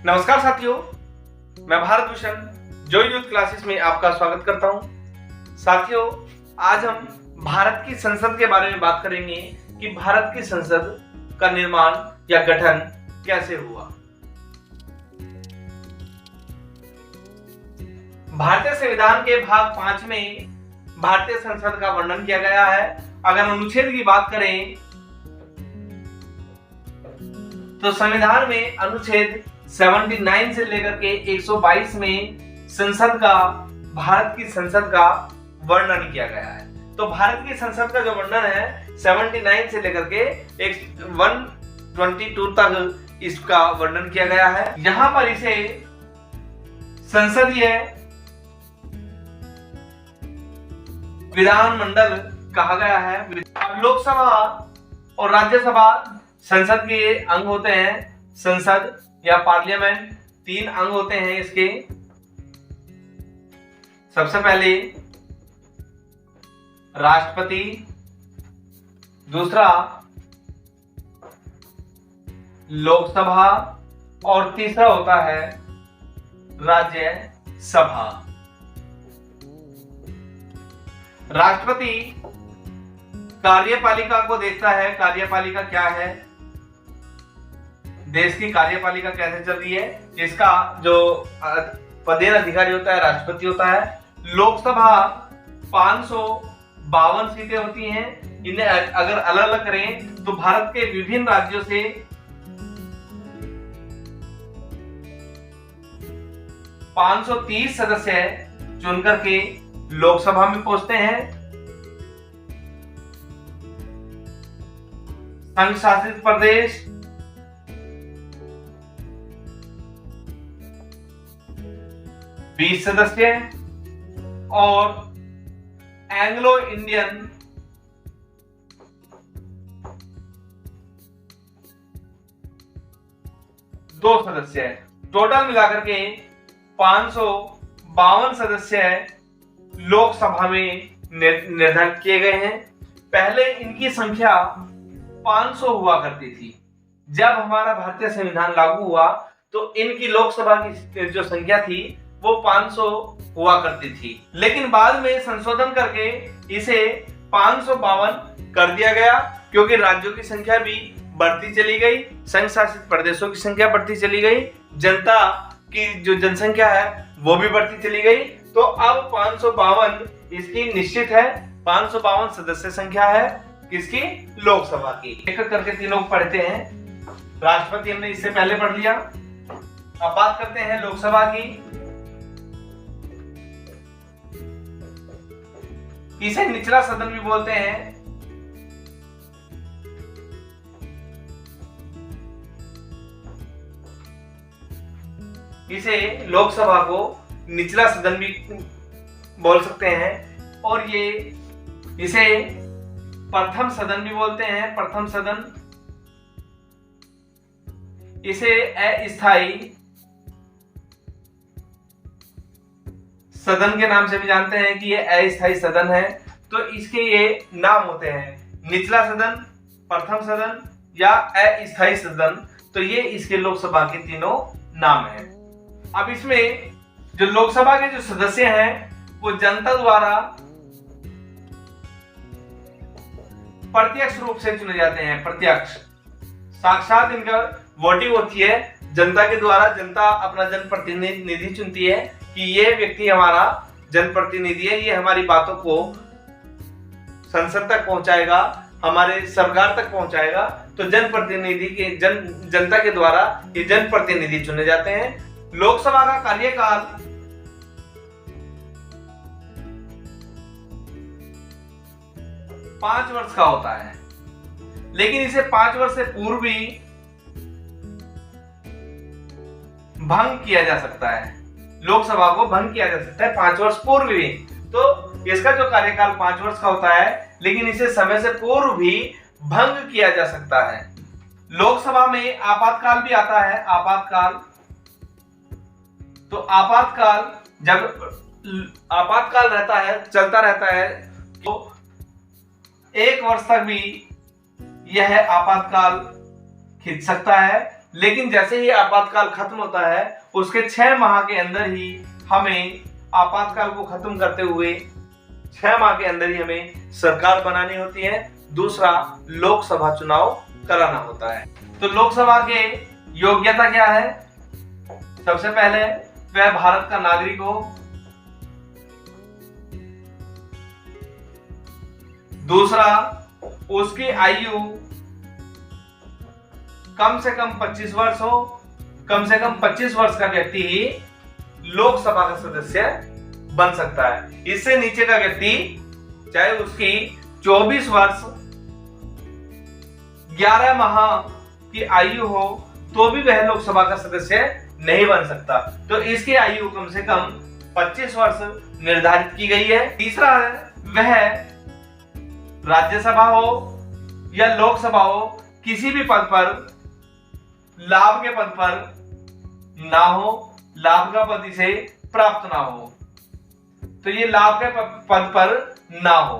नमस्कार साथियों, मैं भारत भूषण जो यूथ क्लासेस में आपका स्वागत करता हूं। साथियों, आज हम भारत की संसद के बारे में बात करेंगे कि भारत की संसद का निर्माण या गठन कैसे हुआ। भारतीय संविधान के भाग 5 में भारतीय संसद का वर्णन किया गया है। अगर अनुच्छेद की बात करें तो संविधान में अनुच्छेद 79 से लेकर के 122 में भारत की संसद का वर्णन किया गया है। तो भारत की संसद का जो वर्णन है 79 से लेकर के 122 तक इसका वर्णन किया गया है। यहां पर इसे संसदीय विधानमंडल कहा गया है। अब लोकसभा और राज्यसभा संसद के अंग होते हैं। संसद या पार्लियामेंट 3 अंग होते हैं इसके। सबसे पहले राष्ट्रपति, दूसरा लोकसभा और तीसरा होता है राज्यसभा। राष्ट्रपति कार्यपालिका को देखता है। कार्यपालिका क्या है, देश की कार्यपालिका कैसे चल रही है, इसका जो प्रधान अधिकारी होता है राष्ट्रपति होता है। लोकसभा 552 सीटें होती हैं। इन्हें अगर अलग अलग करें तो भारत के विभिन्न राज्यों से 530 सदस्य चुन करके लोकसभा में पहुंचते हैं। संघ शासित प्रदेश 20 सदस्य और एंग्लो इंडियन 2 सदस्य है। टोटल मिलाकर के 552 सदस्य लोकसभा में निर्धारित किए गए हैं। पहले इनकी संख्या 500 हुआ करती थी। जब हमारा भारतीय संविधान लागू हुआ तो इनकी लोकसभा की जो संख्या थी वो 500 हुआ करती थी, लेकिन बाद में संशोधन करके इसे 552 कर दिया गया, क्योंकि राज्यों की संख्या भी बढ़ती चली गई, संघ शासित प्रदेशों की संख्या बढ़ती चली गई, जनता की जो जनसंख्या है वो भी बढ़ती चली गई। तो अब 552 इसकी निश्चित है। 552 सदस्य संख्या है किसकी, लोकसभा की। एक एक करके तीनों पढ़ते हैं। राष्ट्रपति हमने इससे पहले पढ़ लिया। अब बात करते हैं लोकसभा की। इसे निचला सदन भी बोलते हैं। इसे लोकसभा को निचला सदन भी बोल सकते हैं और ये इसे प्रथम सदन भी बोलते हैं। प्रथम सदन। इसे अस्थायी सदन के नाम से भी जानते हैं कि ये अस्थायी सदन है। तो इसके ये नाम होते हैं निचला सदन, प्रथम सदन या अस्थायी सदन। तो ये इसके लोकसभा के तीनों नाम हैं। अब इसमें जो लोकसभा के जो सदस्य हैं वो जनता द्वारा प्रत्यक्ष रूप से चुने जाते हैं। प्रत्यक्ष, साक्षात इनका वोटिंग होती है जनता के द्वारा। जनता अपना जनप्रतिनिधि चुनती है कि ये व्यक्ति हमारा जनप्रतिनिधि है, ये हमारी बातों को संसद तक पहुंचाएगा, हमारे सरकार तक पहुंचाएगा। तो जनप्रतिनिधि के जनता के द्वारा ये जनप्रतिनिधि चुने जाते हैं। लोकसभा का कार्यकाल 5 वर्ष का होता है, लेकिन इसे 5 वर्ष से पूर्व भी भंग किया जा सकता है। लोकसभा को भंग किया जा सकता है 5 वर्ष पूर्व भी। तो इसका जो कार्यकाल 5 वर्ष का होता है, लेकिन इसे समय से पूर्व भी भंग किया जा सकता है। लोकसभा में आपातकाल भी आता है। आपातकाल, तो आपातकाल जब आपातकाल रहता है, चलता रहता है, तो 1 वर्ष तक भी यह आपातकाल खिंच सकता है। लेकिन जैसे ही आपातकाल खत्म होता है उसके 6 माह के अंदर ही हमें आपातकाल को खत्म करते हुए 6 माह के अंदर ही हमें सरकार बनानी होती है। दूसरा, लोकसभा चुनाव कराना होता है। तो लोकसभा के योग्यता क्या है? सबसे पहले वह भारत का नागरिक हो। दूसरा, उसकी आयु कम से कम 25 वर्ष हो। कम से कम 25 वर्ष का व्यक्ति ही लोकसभा का सदस्य बन सकता है। इससे नीचे का व्यक्ति चाहे उसकी 24 वर्ष 11 माह की आयु हो तो भी वह लोकसभा का सदस्य नहीं बन सकता। तो इसकी आयु कम से कम 25 वर्ष निर्धारित की गई है। तीसरा है वह राज्यसभा हो या लोकसभा हो, किसी भी पद पर लाभ के पद पर ना हो, लाभ का पद इसे प्राप्त ना हो। तो ये लाभ के पद पर ना हो।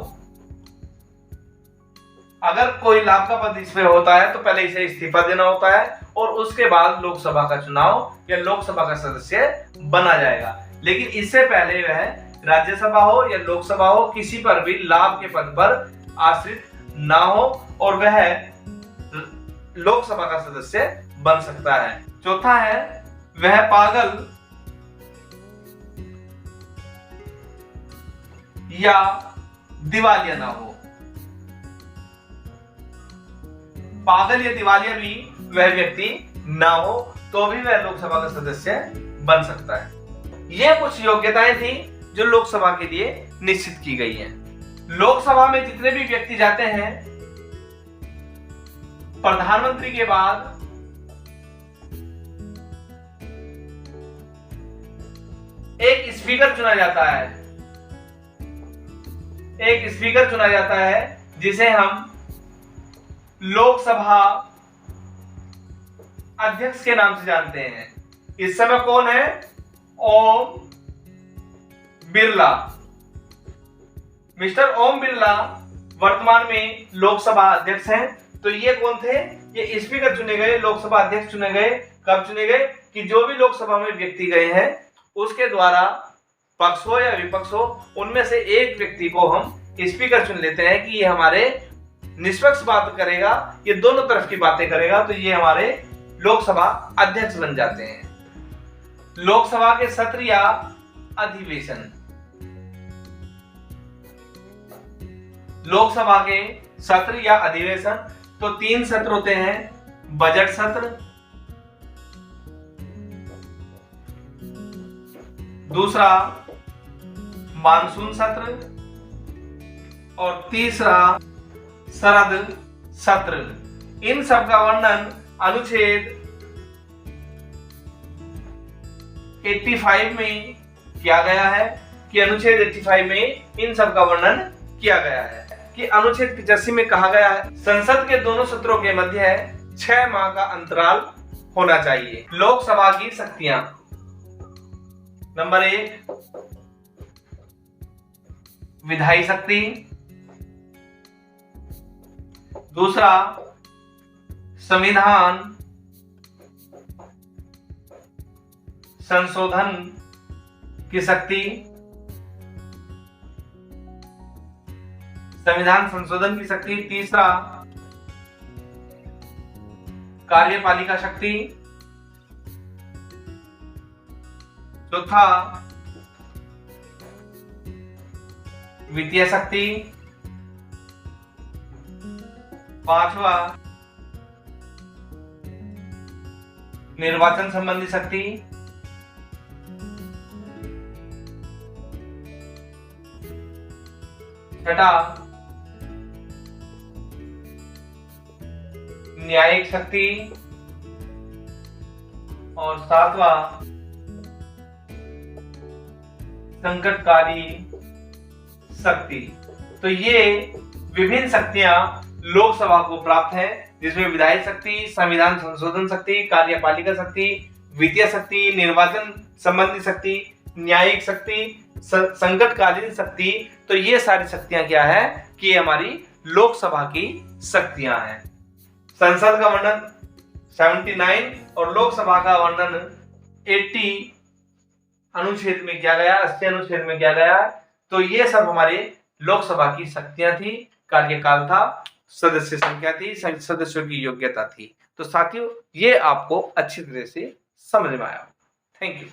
अगर कोई लाभ का पद इसमें होता है तो पहले इसे इस्तीफा देना होता है और उसके बाद लोकसभा का चुनाव या लोकसभा का सदस्य बना जाएगा। लेकिन इससे पहले वह राज्यसभा हो या लोकसभा हो, किसी पर भी लाभ के पद पर आश्रित ना हो और वह लोकसभा का सदस्य बन सकता है। चौथा है वह पागल या दिवालिया ना हो। पागल या दिवालिया भी वह व्यक्ति ना हो तो भी वह लोकसभा का सदस्य बन सकता है। यह कुछ योग्यताएं थी जो लोकसभा के लिए निश्चित की गई हैं। लोकसभा में जितने भी व्यक्ति जाते हैं, प्रधानमंत्री के बाद एक स्पीकर चुना जाता है। एक स्पीकर चुना जाता है जिसे हम लोकसभा अध्यक्ष के नाम से जानते हैं। इस समय कौन है? ओम बिरला। मिस्टर ओम बिरला वर्तमान में लोकसभा अध्यक्ष हैं। तो ये कौन थे? ये स्पीकर चुने गए, लोकसभा अध्यक्ष चुने गए। कब चुने गए? कि जो भी लोकसभा में व्यक्ति गए हैं उसके द्वारा पक्ष हो या विपक्ष हो, उनमें से एक व्यक्ति को हम स्पीकर चुन लेते हैं कि ये हमारे निष्पक्ष बात करेगा, ये दोनों तरफ की बातें करेगा। तो ये हमारे लोकसभा अध्यक्ष बन जाते हैं। लोकसभा के सत्र या अधिवेशन। लोकसभा के सत्र या अधिवेशन तो 3 सत्र होते हैं। बजट सत्र, दूसरा मानसून सत्र और तीसरा शरद सत्र। इन सब का वर्णन अनुच्छेद 85 में किया गया है कि अनुच्छेद 85 में इन सब का वर्णन किया गया है कि अनुच्छेद 85 में कहा गया है संसद के दोनों सत्रों के मध्य 6 माह का अंतराल होना चाहिए। लोकसभा की शक्तियां। नंबर 1 विधायी शक्ति, दूसरा संविधान संशोधन की शक्ति, संविधान संशोधन की शक्ति, तीसरा कार्यपालिका शक्ति, चौथा वित्तीय शक्ति, पांचवा निर्वाचन संबंधी शक्ति, छठा न्यायिक शक्ति और सातवां संकटकारी शक्ति। तो ये विभिन्न शक्तियां लोकसभा को प्राप्त हैं, जिसमें विधायी शक्ति, संविधान संशोधन शक्ति, कार्यपालिका शक्ति, वित्तीय शक्ति, निर्वाचन संबंधी शक्ति, न्यायिक शक्ति, संकटकालीन शक्ति। तो ये सारी शक्तियां क्या है कि हमारी लोकसभा की शक्तियां हैं। संसद का वर्णन 79 और लोकसभा का वर्णन 80 अनुच्छेद में किया गया, 80 अनुच्छेद में किया गया। तो ये सब हमारे लोकसभा की शक्तियां थी, कार्यकाल था, सदस्य संख्या थी, सदस्यों की योग्यता थी। तो साथियों, ये आपको अच्छी तरह से समझ में आया। Thank you.